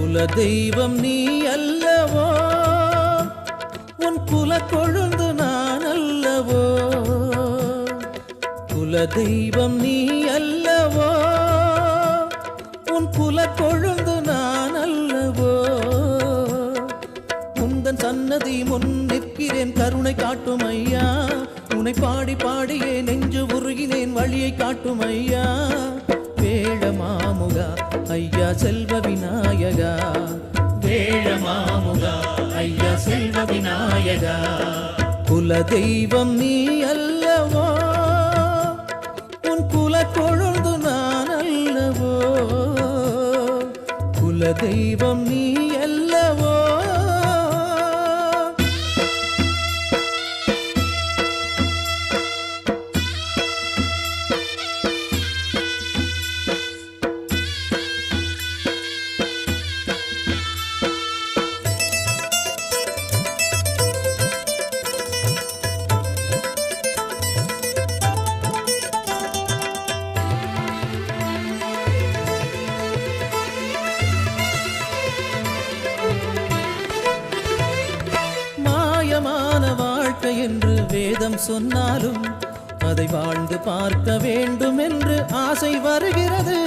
குல தெய்வம் நீ அல்லவோ, உன் குல கொழுந்து நான் அல்லவோ. குல தெய்வம் நீ அல்லவோ, உன் குல கொழுந்து நான் அல்லவோ. உந்தன் சன்னதி முன் நிற்கிறேன், கருணை காட்டும் ஐயா. உன்னை பாடி பாடியே நெஞ்சு உருகினேன், வழியை காட்டும் ஐயா. வேழமாமுகா ஐயா செல்வ விநாயகா, வேழமாமுகா ஐயா செல்வ விநாயகா. குல தெய்வம் நீ அல்லவோ, உன் குல கொழுந்து நான் அல்லவோ. குல தெய்வம் நீ அல்லவோ. வாழ்க்கை என்று வேதம் சொன்னாலும் அதை வாழ்ந்து பார்க்க வேண்டும் என்று ஆசை வருகிறது.